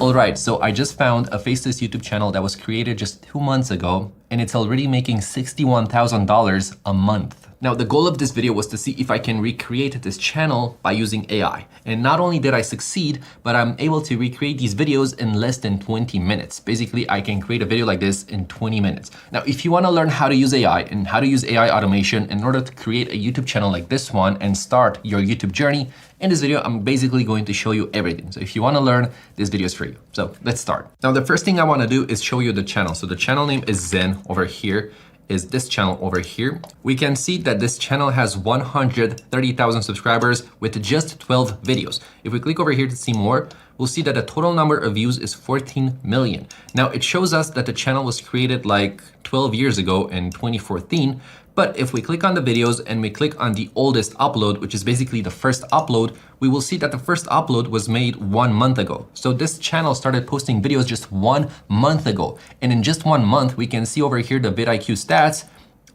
Alright, so I just found a faceless YouTube channel that was created just 2 months ago, and it's already making $61,000 a month. Now, the goal of this video was to see if I can recreate this channel by using AI. And not only did I succeed, but I'm able to recreate these videos in less than 20 minutes. Basically, I can create a video like this in 20 minutes. Now, if you want to learn how to use AI and how to use AI automation in order to create a YouTube channel like this one and start your YouTube journey, in this video, I'm basically going to show you everything. So if you want to learn, this video is for you. So let's start. Now, the first thing I want to do is show you the channel. So the channel name is Zen over here. Is this channel over here. We can see that this channel has 130,000 subscribers with just 12 videos. If we click over here to see more, we'll see that the total number of views is 14 million. Now it shows us that the channel was created like 12 years ago in 2014. But if we click on the videos and we click on the oldest upload, which is basically the first upload, we will see that the first upload was made 1 month ago. So this channel started posting videos just 1 month ago. And in just 1 month, we can see over here the vidIQ stats.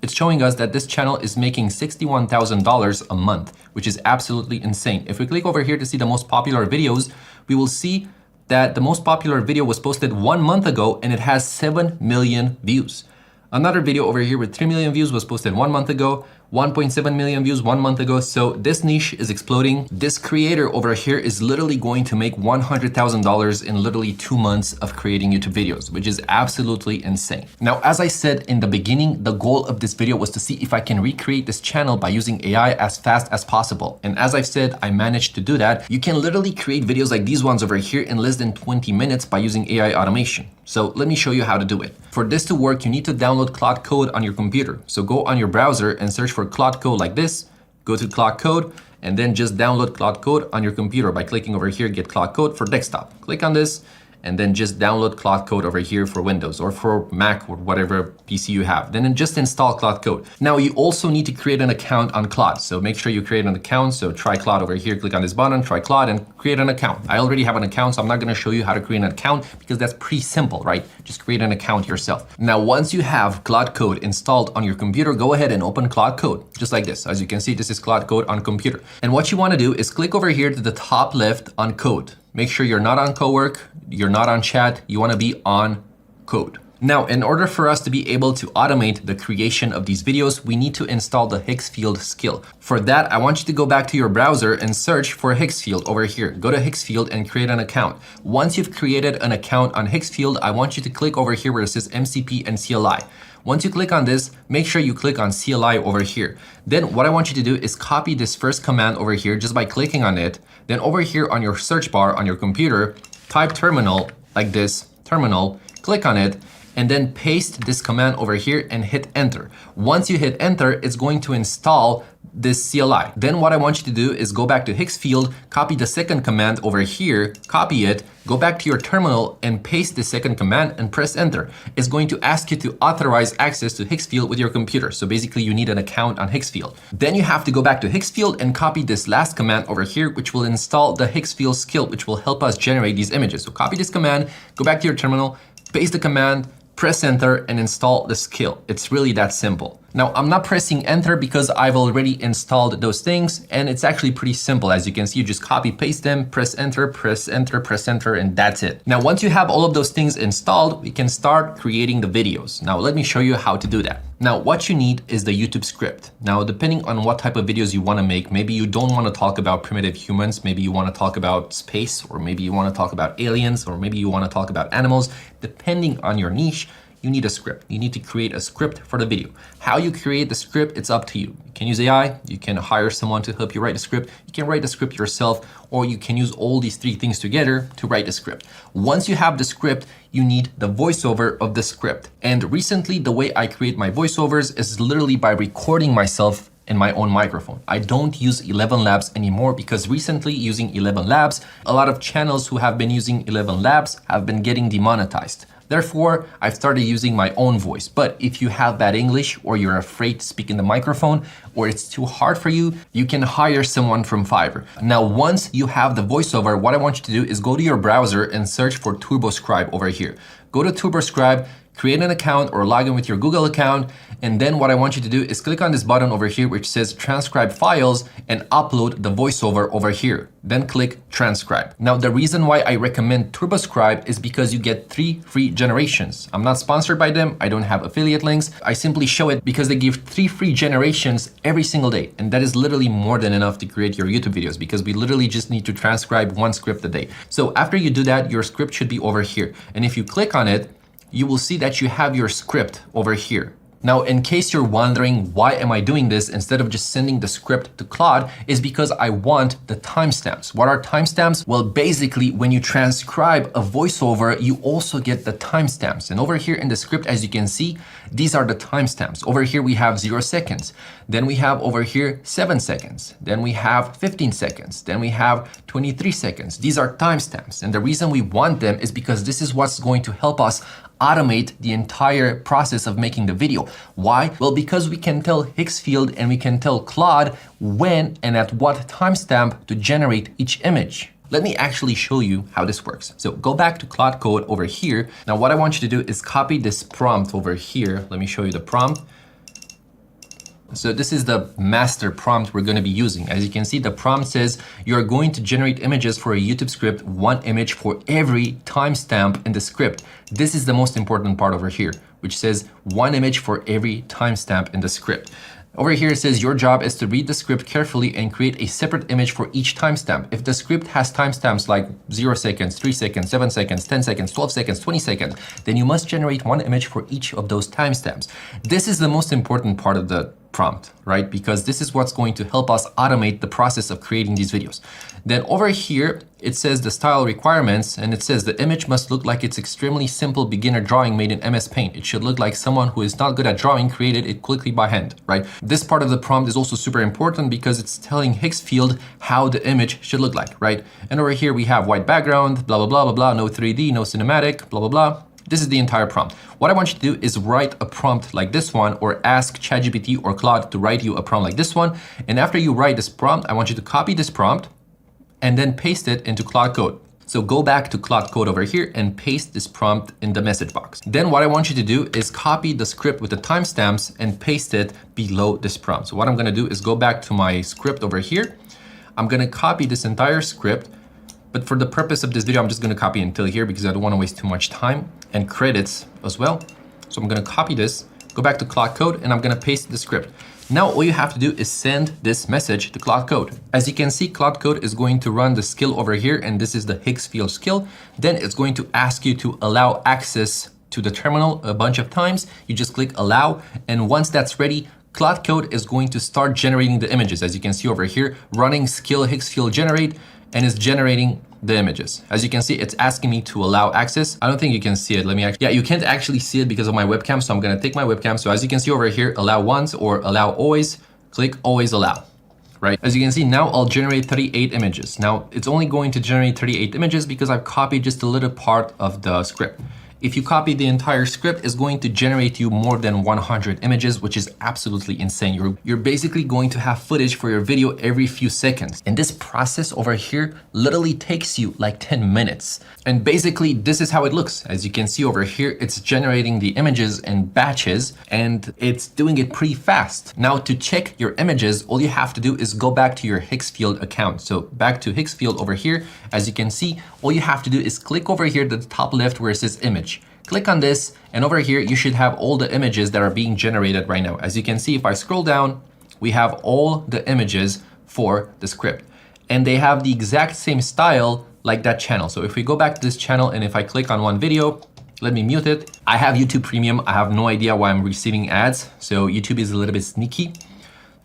It's showing us that this channel is making $61,000 a month, which is absolutely insane. If we click over here to see the most popular videos, we will see that the most popular video was posted 1 month ago and it has 7 million views. Another video over here with 3 million views was posted 1 month ago, 1.7 million views 1 month ago. So this niche is exploding. This creator over here is literally going to make $100,000 in literally 2 months of creating YouTube videos, which is absolutely insane. Now, as I said in the beginning, the goal of this video was to see if I can recreate this channel by using AI as fast as possible. And as I've said, I managed to do that. You can literally create videos like these ones over here in less than 20 minutes by using AI automation. So let me show you how to do it. For this to work, you need to download Claude Code on your computer. So go on your browser and search for Claude Code like this, go to Claude Code, and then just download Claude Code on your computer by clicking over here, get Claude Code for desktop. Click on this, and then just download Claude Code over here for Windows or for Mac or whatever PC you have. Then just install Claude Code. Now you also need to create an account on Claude. So make sure you create an account. So try Claude over here, click on this button, try Claude and create an account. I already have an account, so I'm not gonna show you how to create an account because that's pretty simple, right? Just create an account yourself. Now, once you have Claude Code installed on your computer, go ahead and open Claude Code, just like this. As you can see, this is Claude Code on computer. And what you wanna do is click over here to the top left on code. Make sure you're not on cowork, you're not on chat, you wanna be on code. Now, in order for us to be able to automate the creation of these videos, we need to install the Higgsfield skill. For that, I want you to go back to your browser and search for Higgsfield over here. Go to Higgsfield and create an account. Once you've created an account on Higgsfield, I want you to click over here where it says MCP and CLI. Once you click on this, make sure you click on CLI over here. Then what I want you to do is copy this first command over here just by clicking on it. Then over here on your search bar on your computer, type terminal like this, terminal, click on it, and then paste this command over here and hit enter. Once you hit enter, it's going to install this CLI. Then what I want you to do is go back to Higgsfield, copy the second command over here, copy it, go back to your terminal and paste the second command and press enter. It's going to ask you to authorize access to Higgsfield with your computer. So basically you need an account on Higgsfield. Then you have to go back to Higgsfield and copy this last command over here, which will install the Higgsfield skill, which will help us generate these images. So copy this command, go back to your terminal, paste the command, press enter and install the skill. It's really that simple. Now, I'm not pressing enter because I've already installed those things and it's actually pretty simple. As you can see, you just copy, paste them, press enter, press enter, press enter, and that's it. Now, once you have all of those things installed, we can start creating the videos. Now, let me show you how to do that. Now, what you need is the YouTube script. Now, depending on what type of videos you want to make, maybe you don't want to talk about primitive humans, maybe you want to talk about space, or maybe you want to talk about aliens, or maybe you want to talk about animals. Depending on your niche, you need a script. You need to create a script for the video. How you create the script, it's up to you. You can use AI, you can hire someone to help you write the script, you can write the script yourself, or you can use all these three things together to write the script. Once you have the script, you need the voiceover of the script. And recently, the way I create my voiceovers is literally by recording myself in my own microphone. I don't use 11 Labs anymore because recently using 11 Labs, a lot of channels who have been using 11 Labs have been getting demonetized. Therefore, I've started using my own voice. But if you have bad English or you're afraid to speak in the microphone or it's too hard for you, you can hire someone from Fiverr. Now, once you have the voiceover, what I want you to do is go to your browser and search for TurboScribe over here. Go to TurboScribe, create an account or log in with your Google account. And then what I want you to do is click on this button over here, which says transcribe files, and upload the voiceover over here. Then click transcribe. Now, the reason why I recommend TurboScribe is because you get 3 free generations. I'm not sponsored by them. I don't have affiliate links. I simply show it because they give 3 free generations every single day. And that is literally more than enough to create your YouTube videos, because we literally just need to transcribe 1 script a day. So after you do that, your script should be over here. And if you click on it, you will see that you have your script over here. Now, in case you're wondering why am I doing this instead of just sending the script to Claude, is because I want the timestamps. What are timestamps? Well, basically, when you transcribe a voiceover, you also get the timestamps. And over here in the script, as you can see, these are the timestamps. Over here, we have 0 seconds. Then we have over here 7 seconds. Then we have 15 seconds. Then we have 23 seconds. These are timestamps. And the reason we want them is because this is what's going to help us automate the entire process of making the video. Why? Well, because we can tell Higgsfield and we can tell Claude when and at what timestamp to generate each image. Let me actually show you how this works. So go back to Claude Code over here. Now, what I want you to do is copy this prompt over here. Let me show you the prompt. So this is the master prompt we're going to be using. As you can see, the prompt says you're going to generate images for a YouTube script, 1 image for every timestamp in the script. This is the most important part over here, which says 1 image for every timestamp in the script. Over here it says your job is to read the script carefully and create a separate image for each timestamp. If the script has timestamps like 0 seconds, 3 seconds, 7 seconds, 10 seconds, 12 seconds, 20 seconds, then you must generate 1 image for each of those timestamps. This is the most important part of the prompt, right? Because this is what's going to help us automate the process of creating these videos. Then over here, it says the style requirements, and it says the image must look like it's extremely simple beginner drawing made in MS Paint. It should look like someone who is not good at drawing created it quickly by hand, right? This part of the prompt is also super important because it's telling Higgsfield how the image should look like, right? And over here we have white background, blah, blah, blah, blah, blah, no 3D, no cinematic, blah, blah, blah. This is the entire prompt. What I want you to do is write a prompt like this one, or ask ChatGPT or Claude to write you a prompt like this one. And after you write this prompt, I want you to copy this prompt and then paste it into Claude Code. So go back to Claude Code over here and paste this prompt in the message box. Then what I want you to do is copy the script with the timestamps and paste it below this prompt. So what I'm gonna do is go back to my script over here. I'm gonna copy this entire script, but for the purpose of this video, I'm just gonna copy until here because I don't wanna waste too much time, and credits as well. So I'm gonna copy this, go back to Claude Code, and I'm gonna paste the script. Now, all you have to do is send this message to Claude Code. As you can see, Claude Code is going to run the skill over here, and this is the Higgsfield skill. Then it's going to ask you to allow access to the terminal a bunch of times. You just click allow, and once that's ready, Claude Code is going to start generating the images. As you can see over here, running skill Higgsfield generate, and it's generating the images. As you can see, it's asking me to allow access. I don't think you can see it. Let me actually, yeah, you can't actually see it because of my webcam. So I'm gonna take my webcam. So as you can see over here, allow once or allow always, click always allow, right? As you can see, now I'll generate 38 images. Now it's only going to generate 38 images because I've copied just a little part of the script. If you copy the entire script, it's going to generate you more than 100 images, which is absolutely insane. You're basically going to have footage for your video every few seconds. And this process over here literally takes you like 10 minutes. And basically, this is how it looks. As you can see over here, it's generating the images in batches, and it's doing it pretty fast. Now, to check your images, all you have to do is go back to your Higgsfield account. So back to Higgsfield over here, as you can see, all you have to do is click over here to the top left where it says image. Click on this, and over here, you should have all the images that are being generated right now. As you can see, if I scroll down, we have all the images for the script, and they have the exact same style like that channel. So if we go back to this channel, and if I click on one video, let me mute it. I have YouTube Premium. I have no idea why I'm receiving ads. So YouTube is a little bit sneaky.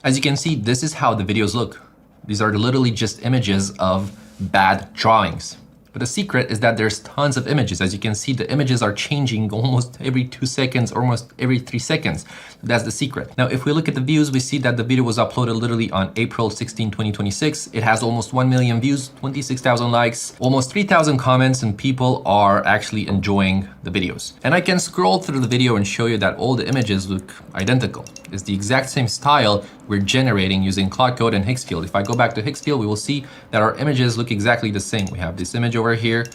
As you can see, this is how the videos look. These are literally just images of bad drawings. But the secret is that there's tons of images. As you can see, the images are changing almost every 2 seconds, almost every 3 seconds. That's the secret. Now, if we look at the views, we see that the video was uploaded literally on April 16, 2026. It has almost 1 million views, 26,000 likes, almost 3,000 comments, and people are actually enjoying the videos. And I can scroll through the video and show you that all the images look identical. It's the exact same style we're generating using Claude Code and Higgsfield. If I go back to Higgsfield, we will see that our images look exactly the same. We have this image over here,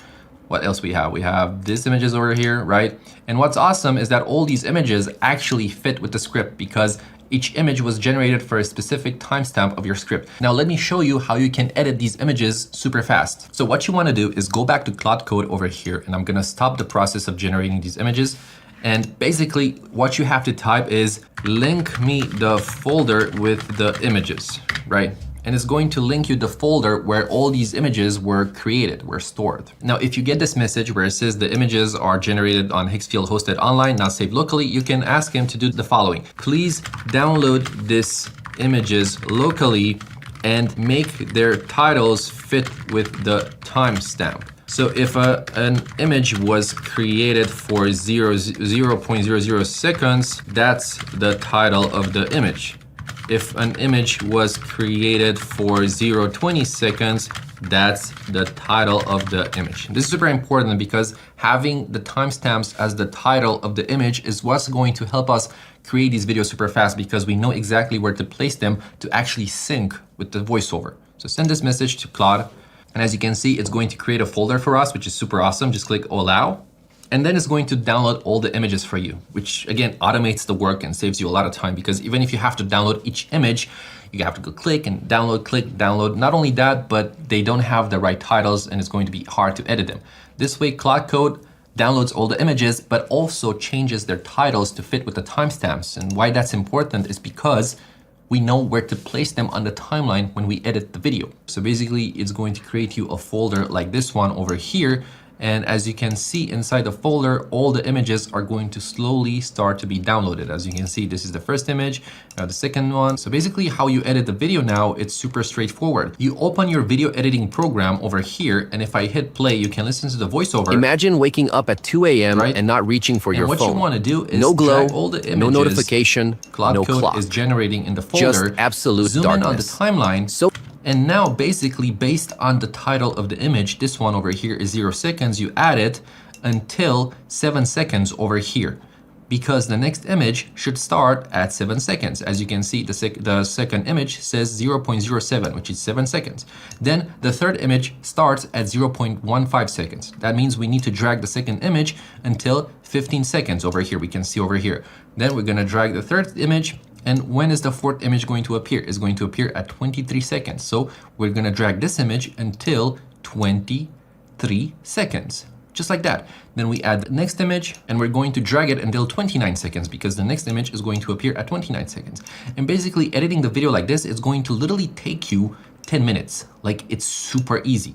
What else we have? We have these images over here, right? And what's awesome is that all these images actually fit with the script because each image was generated for a specific timestamp of your script. Now let me show you how you can edit these images super fast. So what you want to do is go back to Claude Code over here, and I'm going to stop the process of generating these images. And basically what you have to type is link me the folder with the images, right? And it's going to link you the folder where all these images were created, were stored. Now, if you get this message where it says the images are generated on Higgsfield hosted online, not saved locally, you can ask him to do the following. Please download these images locally and make their titles fit with the timestamp. So if an image was created for 0.00 seconds, that's the title of the image. If an image was created for 0.20 seconds, that's the title of the image. This is super important because having the timestamps as the title of the image is what's going to help us create these videos super fast because we know exactly where to place them to actually sync with the voiceover. So send this message to Claude. And as you can see, it's going to create a folder for us, which is super awesome. Just click allow. And then it's going to download all the images for you, which again, automates the work and saves you a lot of time because even if you have to download each image, you have to go click, download. Not only that, but they don't have the right titles and it's going to be hard to edit them. This way, Claude Code downloads all the images, but also changes their titles to fit with the timestamps. And why that's important is because we know where to place them on the timeline when we edit the video. So basically, it's going to create you a folder like this one over here. And as you can see inside the folder, all the images are going to slowly start to be downloaded. As you can see, this is the first image, the second one. So basically how you edit the video now, it's super straightforward. You open your video editing program over here, and if I hit play, you can listen to the voiceover. Imagine waking up at 2 a.m. Right? And not reaching for your phone. What you want to do is no glow, all the images no notification, Claude no Code clock. is generating in the folder. Just absolute zoom darkness. in on the timeline. And now basically based on the title of the image, this one over here is 0 seconds, you add it until 7 seconds over here because the next image should start at 7 seconds. As you can see, the second image says 0.07, which is 7 seconds. Then the third image starts at 0.15 seconds. That means we need to drag the second image until 15 seconds over here. We can see over here. Then we're gonna drag the third image. And when is the fourth image going to appear? It's going to appear at 23 seconds. So we're gonna drag this image until 23 seconds, just like that. Then we add the next image and we're going to drag it until 29 seconds because the next image is going to appear at 29 seconds. And basically editing the video like this is going to literally take you 10 minutes. Like it's super easy.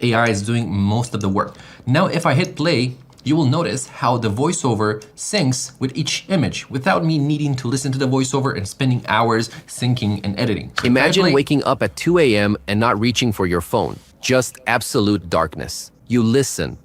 AI is doing most of the work. Now, if I hit play, you will notice how the voiceover syncs with each image without me needing to listen to the voiceover and spending hours syncing and editing. So imagine waking up at 2 a.m. and not reaching for your phone. Just absolute darkness. You listen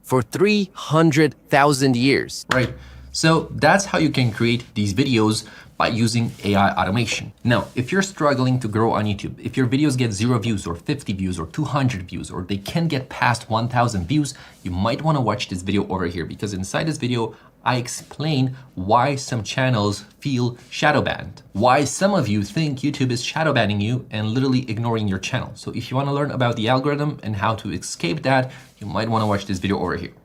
for 300,000 years. Right. So that's how you can create these videos by using AI automation. Now, if you're struggling to grow on YouTube, if your videos get 0 views or 50 views or 200 views, or they can get past 1,000 views, you might want to watch this video over here because inside this video, I explain why some channels feel shadow banned, why some of you think YouTube is shadow banning you and literally ignoring your channel. So if you want to learn about the algorithm and how to escape that, you might want to watch this video over here.